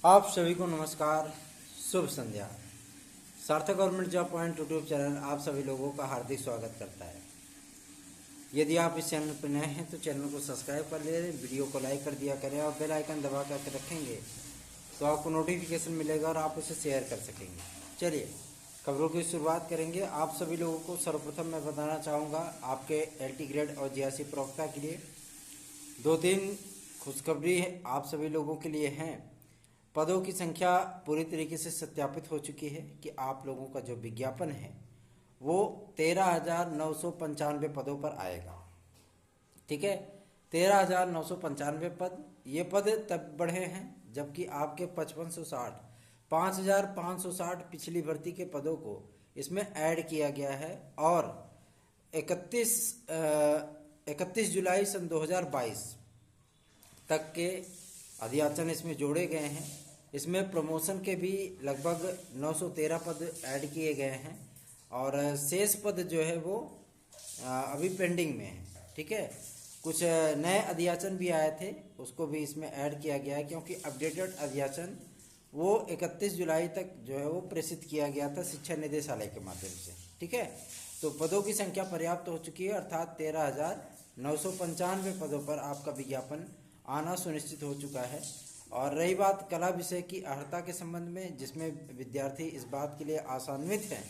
आप सभी को नमस्कार, शुभ संध्या। सार्थक government job point YouTube channel आप सभी लोगों का हार्दिक स्वागत करता है। यदि आप इस चैनल पर नए हैं तो चैनल को सब्सक्राइब कर लें, वीडियो को लाइक कर दिया करें और बेल आइकन दबा कर रखेंगे तो आपको नोटिफिकेशन मिलेगा और आप उसे शेयर कर सकेंगे। चलिए खबरों की शुरुआत करेंगे। आप सभी लोगों को सर्वप्रथम मैं बताना चाहूँगा आपके LT ग्रेड और GRC प्रवक्ता के लिए 2-3 खुशखबरी आप सभी लोगों के लिए हैं। पदों की संख्या पूरी तरीके से सत्यापित हो चुकी है कि आप लोगों का जो विज्ञापन है वो 13,995 पदों पर आएगा। ठीक है, 13,995 पद। ये पद तब बढ़े हैं जबकि आपके 5,560 पिछली भर्ती के पदों को इसमें ऐड किया गया है और 31 जुलाई सन 2022 तक के अध्याचन इसमें जोड़े गए हैं। इसमें प्रमोशन के भी लगभग 913 पद ऐड किए गए हैं और शेष पद जो है वो अभी पेंडिंग में है। ठीक है, कुछ नए अध्याचन भी आए थे, उसको भी इसमें ऐड किया गया है क्योंकि अपडेटेड अध्याचन वो 31 जुलाई तक जो है वो प्रेषित किया गया था शिक्षा निदेशालय के माध्यम से। ठीक है, तो पदों की संख्या पर्याप्त हो चुकी है, अर्थात 13,995 पदों पर आपका विज्ञापन आना सुनिश्चित हो चुका है। और रही बात कला विषय की अर्हता के संबंध में, जिसमें विद्यार्थी इस बात के लिए आशान्वित हैं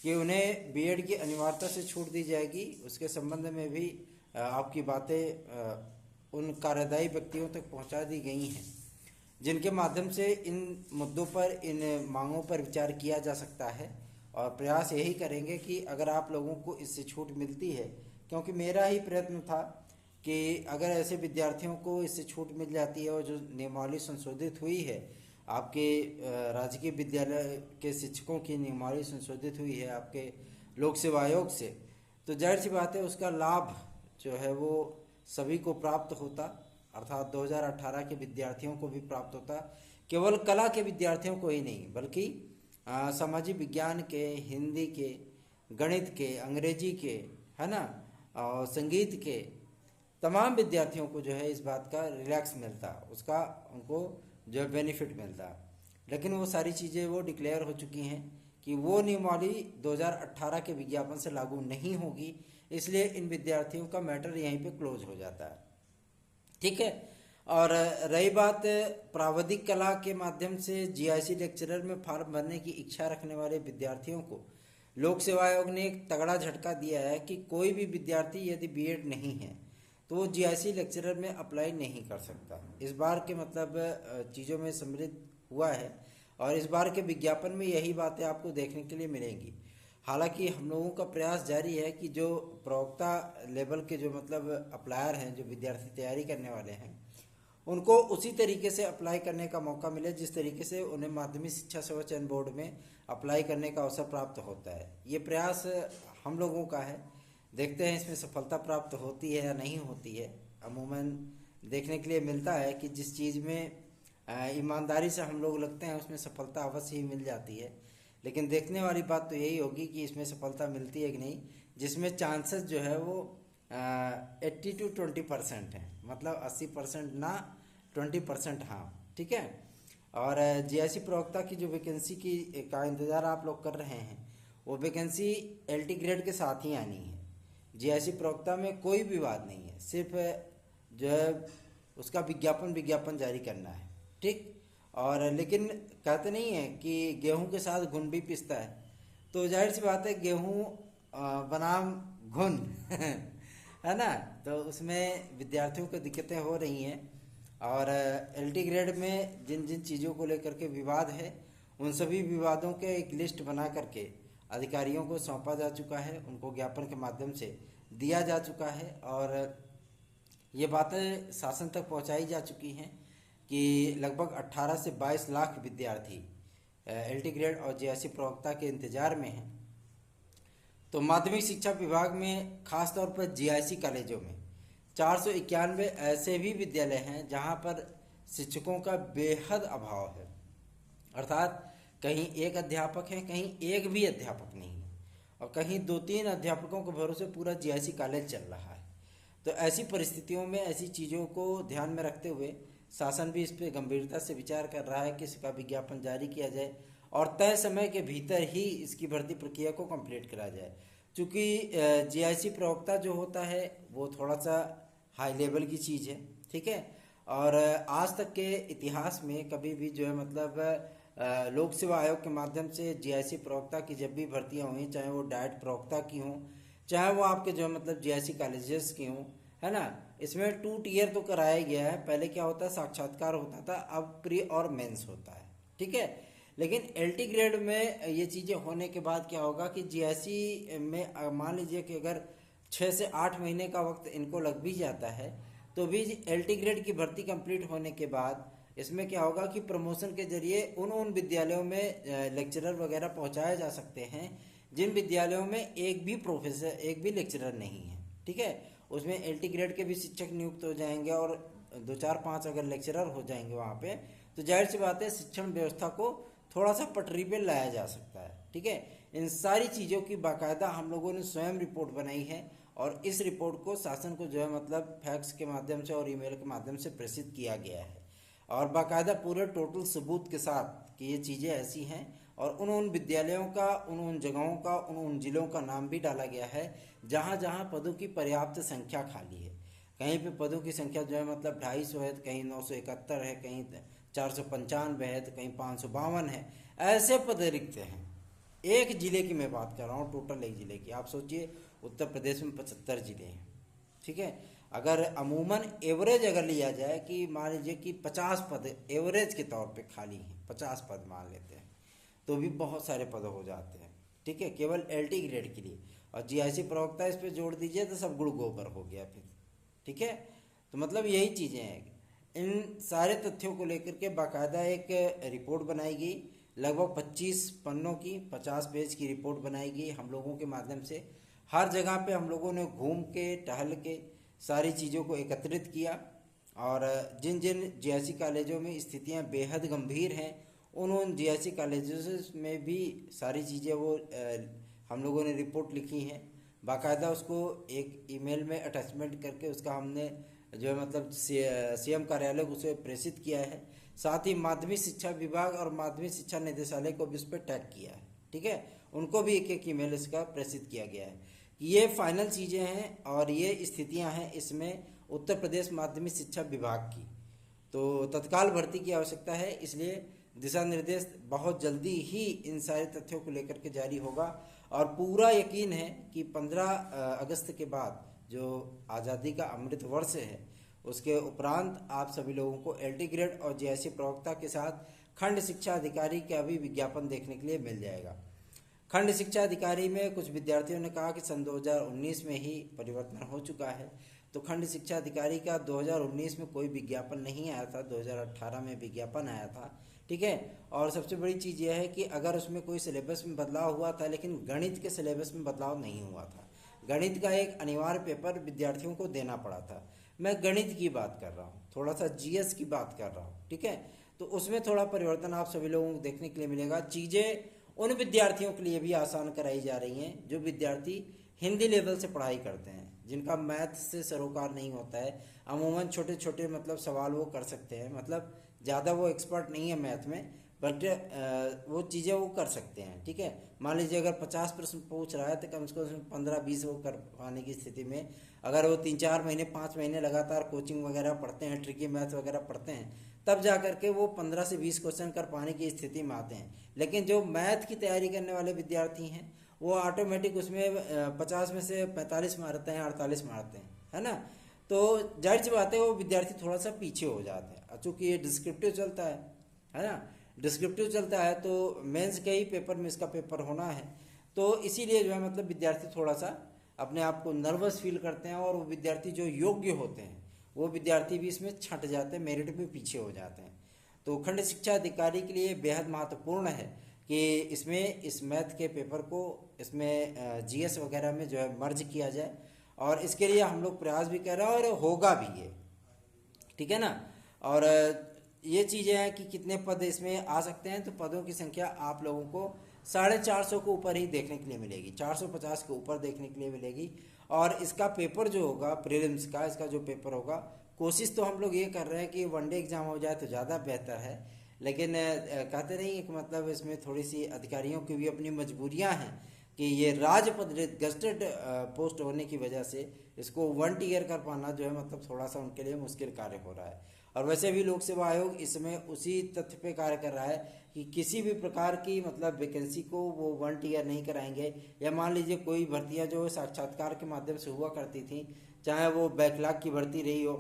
कि उन्हें बीएड की अनिवार्यता से छूट दी जाएगी, उसके संबंध में भी आपकी बातें उन कार्यदायी व्यक्तियों तक पहुंचा दी गई हैं जिनके माध्यम से इन मुद्दों पर, इन मांगों पर विचार किया जा सकता है। और प्रयास यही करेंगे कि अगर आप लोगों को इससे छूट मिलती है, क्योंकि मेरा ही प्रयत्न था कि अगर ऐसे विद्यार्थियों को इससे छूट मिल जाती है और जो नियमावली संशोधित हुई है, आपके राजकीय विद्यालय के शिक्षकों की नियमावली संशोधित हुई है आपके लोक सेवा आयोग से, तो जाहिर सी बात है उसका लाभ जो है वो सभी को प्राप्त होता, अर्थात 2018 के विद्यार्थियों को भी प्राप्त होता। केवल कला के विद्यार्थियों को ही नहीं बल्कि सामाजिक विज्ञान के, हिंदी के, गणित के, अंग्रेजी के, है ना, और संगीत के तमाम विद्यार्थियों को जो है इस बात का रिलैक्स मिलता, उसका उनको जो है बेनिफिट मिलता। लेकिन वो सारी चीज़ें वो डिक्लेयर हो चुकी हैं कि वो नियमावली 2018 के विज्ञापन से लागू नहीं होगी, इसलिए इन विद्यार्थियों का मैटर यहीं पे क्लोज हो जाता है। ठीक है, और रही बात प्राविधिक कला के माध्यम से GIC लेक्चरर में फॉर्म भरने की इच्छा रखने वाले विद्यार्थियों को लोक सेवा आयोग ने एक तगड़ा झटका दिया है कि कोई भी विद्यार्थी यदि बीएड नहीं है तो वो GIC लेक्चरर में अप्लाई नहीं कर सकता। इस बार के मतलब चीज़ों में सम्मिलित हुआ है और इस बार के विज्ञापन में यही बातें आपको देखने के लिए मिलेंगी। हालांकि हम लोगों का प्रयास जारी है कि जो प्रवक्ता लेवल के जो मतलब अप्लायर हैं, जो विद्यार्थी तैयारी करने वाले हैं, उनको उसी तरीके से अप्लाई करने का मौका मिले जिस तरीके से उन्हें माध्यमिक शिक्षा सेवा चयन बोर्ड में अप्लाई करने का अवसर प्राप्त होता है। ये प्रयास हम लोगों का है, देखते हैं इसमें सफलता प्राप्त होती है या नहीं होती है। अमूमन देखने के लिए मिलता है कि जिस चीज़ में ईमानदारी से हम लोग लगते हैं उसमें सफलता अवश्य ही मिल जाती है, लेकिन देखने वाली बात तो यही होगी कि इसमें सफलता मिलती है कि नहीं, जिसमें चांसेस जो है वो 80 to 20% है, मतलब 80% ना 20% हाँ। ठीक है, और GIC प्रवक्ता की जो वैकेंसी की का इंतज़ार आप लोग कर रहे हैं वो वैकेंसी LT ग्रेड के साथ ही आनी है। GIC प्रवक्ता में कोई विवाद नहीं है, सिर्फ जो है उसका विज्ञापन जारी करना है। ठीक, और लेकिन कहते नहीं है कि गेहूं के साथ घुन भी पिसता है, तो जाहिर सी बात है गेहूं बनाम घुन है ना, तो उसमें विद्यार्थियों को दिक्कतें हो रही हैं। और LT ग्रेड में जिन जिन चीज़ों को लेकर के विवाद है उन सभी विवादों के एक लिस्ट बना करके अधिकारियों को सौंपा जा चुका है, उनको ज्ञापन के माध्यम से दिया जा चुका है और ये बातें शासन तक पहुंचाई जा चुकी हैं कि लगभग 18 से 22 लाख विद्यार्थी LT ग्रेड और GIC प्रवक्ता के इंतजार में हैं। तो माध्यमिक शिक्षा विभाग में खास तौर पर GIC कॉलेजों में 491 ऐसे भी विद्यालय हैं जहां पर शिक्षकों का बेहद अभाव है, अर्थात कहीं एक अध्यापक है, कहीं एक भी अध्यापक नहीं है और कहीं 2-3 अध्यापकों के भरोसे पूरा GIC कॉलेज चल रहा है। तो ऐसी परिस्थितियों में ऐसी चीज़ों को ध्यान में रखते हुए शासन भी इस पर गंभीरता से विचार कर रहा है कि इसका विज्ञापन जारी किया जाए और तय समय के भीतर ही इसकी भर्ती प्रक्रिया को कंप्लीट करा जाए। चूँकि जीआईसी प्रवक्ता जो होता है वो थोड़ा सा हाई लेवल की चीज़ है, ठीक है। और आज तक के इतिहास में कभी भी जो है मतलब लोक सेवा आयोग के माध्यम से जीआईसी प्रवक्ता की जब भी भर्तियां हुई, चाहे वो डाइट प्रवक्ता की हों, चाहे वो आपके जो है मतलब जीआईसी कॉलेजेस की हों, है ना, इसमें 2 टियर तो कराया गया है। पहले क्या होता है, साक्षात्कार होता था, अब प्री और मेंस होता है, ठीक है। लेकिन एलटी ग्रेड में ये चीज़ें होने के बाद क्या होगा कि जीआईसी में मान लीजिए कि अगर 6 से 8 महीने का वक्त इनको लग भी जाता है, तो भी एलटी ग्रेड की भर्ती कंप्लीट होने के बाद इसमें क्या होगा कि प्रमोशन के जरिए उन विद्यालयों में लेक्चरर वगैरह पहुंचाए जा सकते हैं जिन विद्यालयों में एक भी प्रोफेसर, एक भी लेक्चरर नहीं है, ठीक है। उसमें एलटी ग्रेड के भी शिक्षक नियुक्त हो जाएंगे और 2 4 5 अगर लेक्चरर हो जाएंगे वहाँ पे, तो जाहिर सी बात है शिक्षण व्यवस्था को थोड़ा सा पटरी पे लाया जा सकता है, ठीक है। इन सारी चीज़ों की बाकायदा हम लोगों ने स्वयं रिपोर्ट बनाई है और इस रिपोर्ट को शासन को जो है मतलब फैक्स के माध्यम से और ईमेल के माध्यम से प्रेषित किया गया है और बाकायदा पूरे टोटल सबूत के साथ कि ये चीज़ें ऐसी हैं और उन विद्यालयों का, उन जगहों का, उन जिलों का नाम भी डाला गया है जहाँ जहाँ पदों की पर्याप्त संख्या खाली है। कहीं पे पदों की संख्या जो है मतलब 250 है, तो कहीं 971 है, कहीं 495 है, तो कहीं 552 है, ऐसे पद रिक्त हैं। एक जिले की मैं बात कर रहा हूँ, टोटल एक जिले की। आप सोचिए उत्तर प्रदेश में 75 जिले हैं, ठीक है। अगर अमूमन एवरेज अगर लिया जाए कि मान लीजिए कि 50 पद एवरेज के तौर पे खाली हैं, 50 पद मान लेते हैं, तो भी बहुत सारे पद हो जाते हैं, ठीक है, केवल एलटी ग्रेड के लिए। और जीआईसी प्रवक्ता इस पे जोड़ दीजिए तो सब गुड़ गोबर हो गया फिर, ठीक है। तो मतलब यही चीज़ें हैं। इन सारे तथ्यों को लेकर के बाकायदा एक रिपोर्ट बनाई गई, लगभग 25 पन्नों की, 50 पेज की रिपोर्ट बनाई गई हम लोगों के माध्यम से। हर जगह पे हम लोगों ने घूम के, टहल के सारी चीज़ों को एकत्रित किया और जिन जिन जीआईसी कॉलेजों में स्थितियां बेहद गंभीर हैं उन जीआईसी कॉलेजों में भी सारी चीज़ें वो हम लोगों ने रिपोर्ट लिखी हैं। बाकायदा उसको एक ईमेल में अटैचमेंट करके उसका हमने जो है मतलब सीएम कार्यालय को उसे प्रेषित किया है। साथ ही माध्यमिक शिक्षा विभाग और माध्यमिक शिक्षा निदेशालय को भी उस पर टैग किया है, ठीक है। उनको भी एक एक ईमेल इसका प्रेषित किया गया है। ये फाइनल चीज़ें हैं और ये स्थितियां हैं इसमें उत्तर प्रदेश माध्यमिक शिक्षा विभाग की। तो तत्काल भर्ती की आवश्यकता है, इसलिए दिशा निर्देश बहुत जल्दी ही इन सारे तथ्यों को लेकर के जारी होगा। और पूरा यकीन है कि 15 अगस्त के बाद जो आज़ादी का अमृत वर्ष है उसके उपरांत आप सभी लोगों को एलटी ग्रेड और जीआईसी प्रवक्ता के साथ खंड शिक्षा अधिकारी का भी विज्ञापन देखने के लिए मिल जाएगा। खंड शिक्षा अधिकारी में कुछ विद्यार्थियों ने कहा कि सन 2019 में ही परिवर्तन हो चुका है, तो खंड शिक्षा अधिकारी का 2019 में कोई विज्ञापन नहीं आया था, 2018 में विज्ञापन आया था, ठीक है। और सबसे बड़ी चीज़ यह है कि अगर उसमें कोई सिलेबस में बदलाव हुआ था, लेकिन गणित के सिलेबस में बदलाव नहीं हुआ था। गणित का एक अनिवार्य पेपर विद्यार्थियों को देना पड़ा था। मैं गणित की बात कर रहा हूँ, थोड़ा सा जीएस की बात कर रहा हूँ, ठीक है। तो उसमें थोड़ा परिवर्तन आप सभी लोगों को देखने के लिए मिलेगा। चीज़ें उन विद्यार्थियों के लिए भी आसान कराई जा रही हैं जो विद्यार्थी हिंदी लेवल से पढ़ाई करते हैं, जिनका मैथ से सरोकार नहीं होता है। अमूमन छोटे छोटे मतलब सवाल वो कर सकते हैं, मतलब ज़्यादा वो एक्सपर्ट नहीं है मैथ में, बट वो चीज़ें वो कर सकते हैं, ठीक है। मान लीजिए अगर 50 प्रश्न पूछ रहा है तो कम से कम 15-20 वो कर पाने की स्थिति में अगर वो 3-4 महीने 5 महीने लगातार कोचिंग वगैरह पढ़ते हैं, ट्रिकी मैथ वगैरह पढ़ते हैं, तब जा करके वो 15 से 20 क्वेश्चन कर पाने की स्थिति में आते हैं। लेकिन जो मैथ की तैयारी करने वाले विद्यार्थी हैं वो ऑटोमेटिक उसमें 50 में से 45 मारते हैं, 48 मारते हैं, है ना। तो जाहिर सी बात है वो विद्यार्थी थोड़ा सा पीछे हो जाते हैं। चूँकि ये डिस्क्रिप्टिव चलता है ना, डिस्क्रिप्टिव चलता है तो मेंस के ही पेपर में इसका पेपर होना है, तो इसीलिए जो है मतलब विद्यार्थी थोड़ा सा अपने आप को नर्वस फील करते हैं और वो विद्यार्थी जो योग्य होते हैं वो विद्यार्थी भी इसमें छंट जाते हैं, मेरिट में पीछे हो जाते हैं। तो खंड शिक्षा अधिकारी के लिए बेहद महत्वपूर्ण है कि इसमें इस मैथ के पेपर को इसमें जीएस वगैरह में जो है मर्ज किया जाए और इसके लिए हम लोग प्रयास भी कर रहे हैं और होगा भी ये, ठीक है ना। और ये चीज़ें हैं कि कितने पद इसमें आ सकते हैं, तो पदों की संख्या आप लोगों को 450 के ऊपर ही देखने के लिए मिलेगी, 450 के ऊपर देखने के लिए मिलेगी। और इसका पेपर जो होगा प्रीलिम्स का, इसका जो पेपर होगा कोशिश तो हम लोग ये कर रहे हैं कि वनडे एग्ज़ाम हो जाए तो ज़्यादा बेहतर है, लेकिन कहते नहीं कि मतलब इसमें थोड़ी सी अधिकारियों की भी अपनी मजबूरियां हैं कि ये राजपद गजटेड पोस्ट होने की वजह से इसको 1 ईयर कर पाना जो है मतलब थोड़ा सा उनके लिए मुश्किल कार्य हो रहा है। और वैसे भी लोक सेवा आयोग इसमें उसी तथ्य पे कार्य कर रहा है कि किसी भी प्रकार की मतलब वैकेंसी को वो 1 ईयर नहीं कराएंगे, या मान लीजिए कोई भर्तियां जो साक्षात्कार के माध्यम से हुआ करती थी, चाहे वो बैकलॉग की भर्ती रही हो,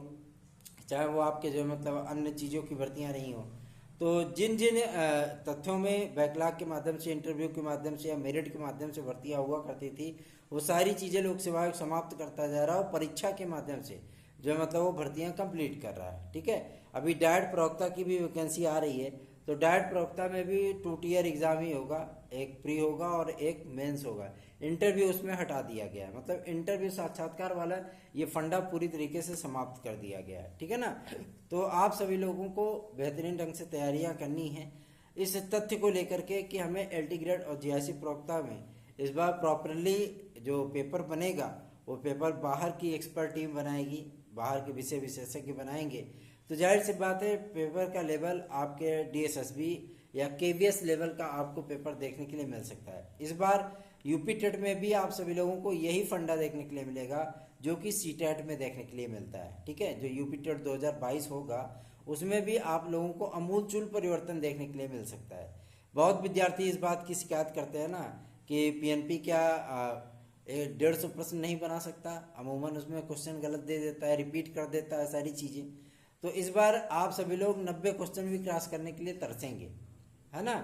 चाहे वो आपके जो मतलब अन्य चीज़ों की भर्तियां रही हो, तो जिन जिन तथ्यों में बैकलॉग के माध्यम से, इंटरव्यू के माध्यम से या मेरिट के माध्यम से भर्तियां हुआ करती थी, वो सारी चीज़ें लोक सेवा आयोग समाप्त करता जा रहा है और परीक्षा के माध्यम से जो है मतलब वो भर्तियां कंप्लीट कर रहा है। ठीक है, अभी डायट प्रवक्ता की भी वैकेंसी आ रही है, तो डायट प्रवक्ता में भी 2 ईयर एग्जाम ही होगा, एक प्री होगा और एक मेंस होगा। इंटरव्यू उसमें हटा दिया गया है, मतलब इंटरव्यू साक्षात्कार वाला ये फंडा पूरी तरीके से समाप्त कर दिया गया है। ठीक है ना, तो आप सभी लोगों को बेहतरीन ढंग से तैयारियां करनी है इस तथ्य को लेकर के कि हमें एलटी ग्रेड और जीआईसी प्रवक्ता में इस बार प्रॉपरली जो पेपर बनेगा वो पेपर बाहर की एक्सपर्ट टीम बनाएगी, बाहर के विषय विशेषज्ञ बनाएंगे, तो जाहिर सी बात है पेपर का लेवल आपके डीएसएसबी या केवीएस लेवल का आपको पेपर देखने के लिए मिल सकता है। इस बार यूपी टेट में भी आप सभी लोगों को यही फंडा देखने के लिए मिलेगा जो कि सीटेट में देखने के लिए मिलता है। ठीक है, जो यूपी टेट 2022 होगा उसमें भी आप लोगों को अमूलचूल परिवर्तन देखने के लिए मिल सकता है। बहुत विद्यार्थी इस बात की शिकायत करते हैं ना कि पीएनपी क्या 150 प्रश्न नहीं बना सकता, अमूमन उसमें क्वेश्चन गलत दे देता है, रिपीट कर देता है सारी चीज़ें। तो इस बार आप सभी लोग 90 क्वेश्चन भी क्रॉस करने के लिए तरसेंगे, है ना।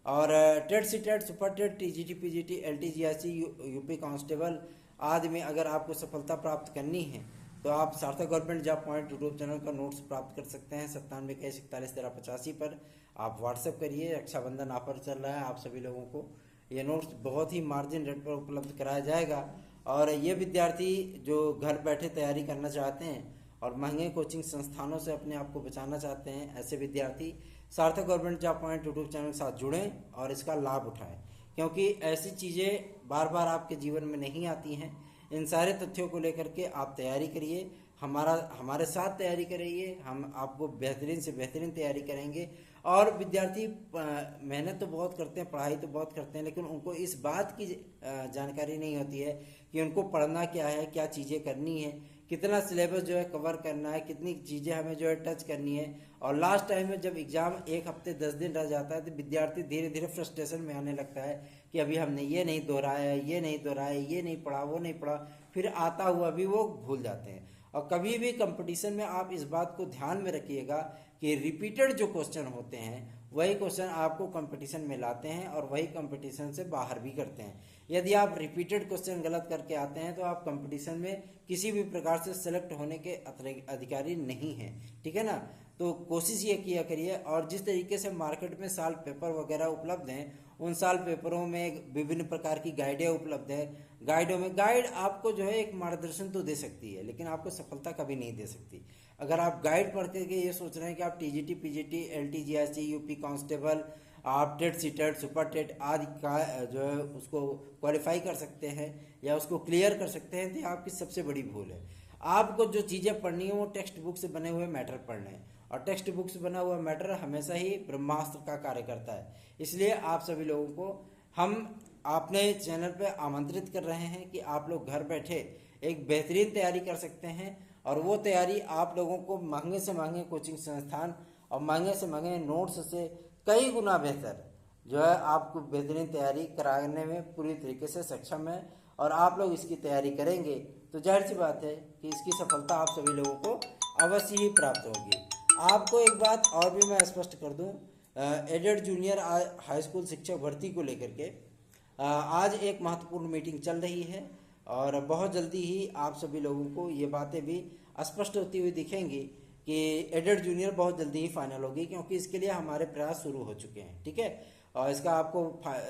और TET CTET, super TET, TGT, PGT, LT, GIC, UP constable आदि में अगर आपको सफलता प्राप्त करनी है तो आप सार्थक government job point YouTube channel का नोट्स प्राप्त कर सकते हैं 9721411385 पर। आप व्हाट्सएप करिए, रक्षाबंधन ऑफर चल रहा है, आप सभी लोगों को ये नोट्स बहुत ही मार्जिन रेट पर उपलब्ध कराया जाएगा। और ये विद्यार्थी जो घर बैठे तैयारी करना चाहते हैं और महंगे कोचिंग संस्थानों से अपने आप को बचाना चाहते हैं, ऐसे विद्यार्थी सार्थक government job point YouTube channel के साथ जुड़ें और इसका लाभ उठाएं, क्योंकि ऐसी चीज़ें बार बार आपके जीवन में नहीं आती हैं। इन सारे तथ्यों को लेकर के आप तैयारी करिए, हमारे साथ तैयारी करिए, हम आपको बेहतरीन से बेहतरीन तैयारी करेंगे। और विद्यार्थी मेहनत तो बहुत करते हैं, पढ़ाई तो बहुत करते हैं, लेकिन उनको इस बात की जानकारी नहीं होती है कि उनको पढ़ना क्या है, क्या चीज़ें करनी है, कितना सिलेबस जो है कवर करना है, कितनी चीज़ें हमें जो है टच करनी है। और लास्ट टाइम में जब एग्ज़ाम 1 हफ्ते 10 दिन रह जाता है तो विद्यार्थी धीरे धीरे फ्रस्ट्रेशन में आने लगता है कि अभी हमने ये नहीं दोहराया, ये नहीं दोहराया, ये नहीं पढ़ा, वो नहीं पढ़ा, फिर आता हुआ भी वो भूल जाते हैं। और कभी भी कंपटीशन में आप इस बात को ध्यान में रखिएगा कि रिपीटेड जो क्वेश्चन होते हैं वही क्वेश्चन आपको कंपटीशन में लाते हैं और वही कंपटीशन से बाहर भी करते हैं। यदि आप रिपीटेड क्वेश्चन गलत करके आते हैं तो आप कंपटीशन में किसी भी प्रकार से सेलेक्ट होने के अधिकारी नहीं हैं। ठीक है ना, तो कोशिश ये किया करिए। और जिस तरीके से मार्केट में साल पेपर वगैरह उपलब्ध हैं, उन साल पेपरों में विभिन्न प्रकार की गाइडें उपलब्ध है। गाइडों में गाइड आपको जो है एक मार्गदर्शन तो दे सकती है, लेकिन आपको सफलता कभी नहीं दे सकती। अगर आप गाइड पढ़ करके ये सोच रहे हैं कि आप TGT, PGT, LT, GIC, UP constable, आप टेट, सीटेट, सुपर टेट आदि का जो है उसको क्वालिफाई कर सकते हैं या उसको क्लियर कर सकते हैं, तो आपकी सबसे बड़ी भूल है। आपको जो चीज़ें पढ़नी है वो टेक्स्ट बुक से बने हुए मैटर पढ़ने हैं, और टेक्स्ट बुक से बना हुआ मैटर हमेशा ही ब्रह्मास्त्र का कार्य करता है। इसलिए आप सभी लोगों को हम अपने चैनल पे आमंत्रित कर रहे हैं कि आप लोग घर बैठे एक बेहतरीन तैयारी कर सकते हैं, और वो तैयारी आप लोगों को महंगे से महंगे कोचिंग संस्थान और महंगे से महंगे नोट्स से कई गुना बेहतर जो है आपको बेहतरीन तैयारी कराने में पूरी तरीके से सक्षम है। और आप लोग इसकी तैयारी करेंगे तो जाहिर सी बात है कि इसकी सफलता आप सभी लोगों को अवश्य ही प्राप्त होगी। आपको एक बात और भी मैं स्पष्ट कर दूं, एडेड जूनियर हाई स्कूल शिक्षक भर्ती को लेकर के आज एक महत्वपूर्ण मीटिंग चल रही है, और बहुत जल्दी ही आप सभी लोगों को ये बातें भी स्पष्ट होती हुई दिखेंगी कि एडेड जूनियर बहुत जल्दी ही फाइनल होगी, क्योंकि इसके लिए हमारे प्रयास शुरू हो चुके हैं। ठीक है, और इसका आपको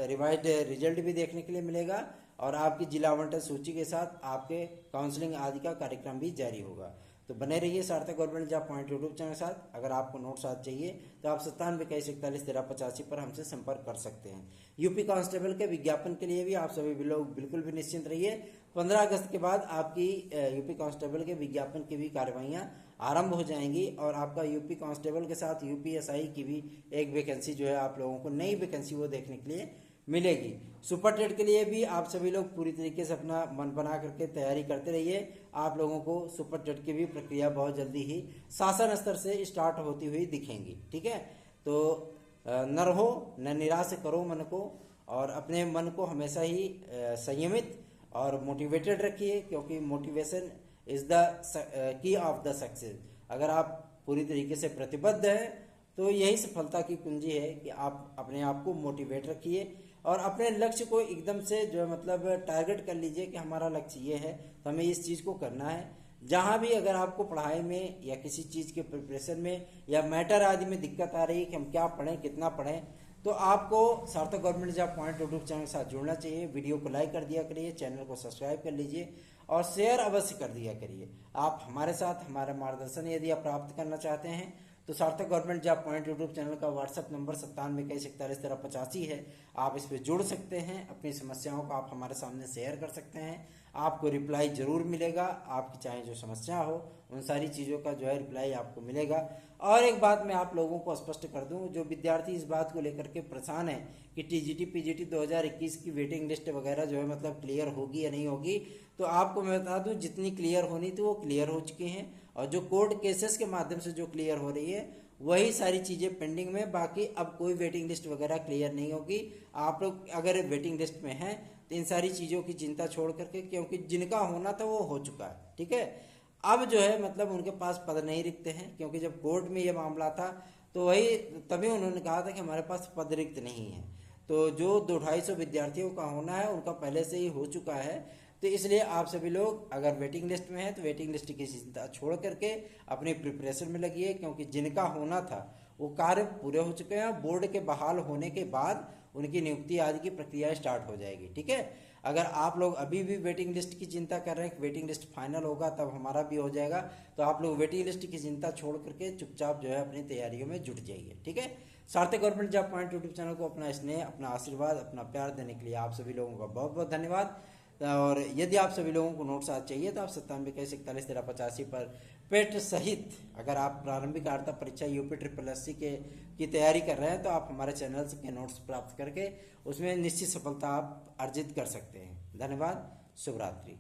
रिवाइज्ड रिजल्ट भी देखने के लिए मिलेगा, और आपकी जिला आवंटन सूची के साथ आपके काउंसलिंग आदि का कार्यक्रम भी जारी होगा। तो बने रहिए सार्थक government job point YouTube channel के साथ। अगर आपको नोट्स आज चाहिए तो आप 9721411385 पर हमसे संपर्क कर सकते हैं। यूपी कांस्टेबल के विज्ञापन के लिए भी आप सभी लोग बिल्कुल भी निश्चिंत रहिए। 15 अगस्त के बाद आपकी यूपी कांस्टेबल के विज्ञापन की भी कार्रवाइयाँ आरंभ हो जाएंगी और आपका यूपी कांस्टेबल के साथ यूपीएसआई की भी एक वैकेंसी जो है आप लोगों को नई वैकेंसी वो देखने के लिए मिलेगी। सुपर टेट के लिए भी आप सभी लोग पूरी तरीके से अपना मन बना करके तैयारी करते रहिए। आप लोगों को सुपर टेट की भी प्रक्रिया बहुत जल्दी ही शासन स्तर से स्टार्ट होती हुई दिखेंगी। ठीक है, तो न रहो, न निराश करो मन को, और अपने मन को हमेशा ही संयमित और मोटिवेटेड रखिए, क्योंकि motivation is the key of the success. अगर आप पूरी तरीके से प्रतिबद्ध हैं तो यही सफलता की कुंजी है कि आप अपने आप को मोटिवेट रखिए और अपने लक्ष्य को एकदम से जो है मतलब टारगेट कर लीजिए कि हमारा लक्ष्य ये है तो हमें इस चीज़ को करना है। जहाँ भी अगर आपको पढ़ाई में या किसी चीज़ के प्रिपरेशन में या मैटर आदि में दिक्कत आ रही है कि हम क्या पढ़ें, कितना पढ़ें, तो आपको सार्थक government job point YouTube channel के साथ जुड़ना चाहिए। वीडियो को लाइक कर दिया करिए, चैनल को सब्सक्राइब कर लीजिए और शेयर अवश्य कर दिया करिए। आप हमारे साथ हमारा मार्गदर्शन यदि आप प्राप्त करना चाहते हैं तो सार्थक government job point YouTube channel का व्हाट्सअप नंबर 9721411385 है। आप इस पर जुड़ सकते हैं, अपनी समस्याओं को आप हमारे सामने शेयर कर सकते हैं, आपको रिप्लाई जरूर मिलेगा। आपकी चाहे जो समस्या हो उन सारी चीज़ों का जो है रिप्लाई आपको मिलेगा। और एक बात मैं आप लोगों को स्पष्ट कर दूं, जो विद्यार्थी इस बात को लेकर के परेशान है कि टीजीटी पीजीटी 2021 की वेटिंग लिस्ट वगैरह जो है मतलब क्लियर होगी या नहीं होगी, तो आपको मैं बता दूं जितनी क्लियर होनी थी वो क्लियर हो चुकी हैं और जो कोर्ट केसेस के माध्यम से जो क्लियर हो रही है वही सारी चीज़ें पेंडिंग में। बाकी अब कोई वेटिंग लिस्ट वगैरह क्लियर नहीं होगी। आप लोग अगर वेटिंग लिस्ट में हैं तो इन सारी चीज़ों की चिंता छोड़ करके, क्योंकि जिनका होना था वो हो चुका है। ठीक है, अब जो है मतलब उनके पास पद नहीं रिक्त हैं, क्योंकि जब कोर्ट में ये मामला था तो वही तभी उन्होंने कहा था कि हमारे पास पद रिक्त नहीं है। तो जो 200-250 विद्यार्थियों का होना है उनका पहले से ही हो चुका है। तो इसलिए आप सभी लोग अगर वेटिंग लिस्ट में हैं तो वेटिंग लिस्ट की चिंता छोड़ करके अपनी प्रिपरेशन में लगिए, क्योंकि जिनका होना था वो कार्य पूरे हो चुके हैं। बोर्ड के बहाल होने के बाद उनकी नियुक्ति आदि की प्रक्रिया स्टार्ट हो जाएगी। ठीक है, अगर आप लोग अभी भी वेटिंग लिस्ट की चिंता कर रहे हैं कि वेटिंग लिस्ट फाइनल होगा तब हमारा भी हो जाएगा, तो आप लोग वेटिंग लिस्ट की चिंता छोड़ करके चुपचाप जो है अपनी तैयारियों में जुट जाइए। ठीक है, सार्थक government job point YouTube channel को अपना स्नेह, अपना आशीर्वाद, अपना प्यार देने के लिए आप सभी लोगों का बहुत बहुत धन्यवाद। और यदि आप सभी लोगों को नोट्स आज चाहिए तो आप 9721411385 पर पेट सहित अगर आप प्रारंभिक आर्ता परीक्षा यूपी SSSC की तैयारी कर रहे हैं तो आप हमारे चैनल के नोट्स प्राप्त करके उसमें निश्चित सफलता आप अर्जित कर सकते हैं। धन्यवाद, शुभ रात्रि।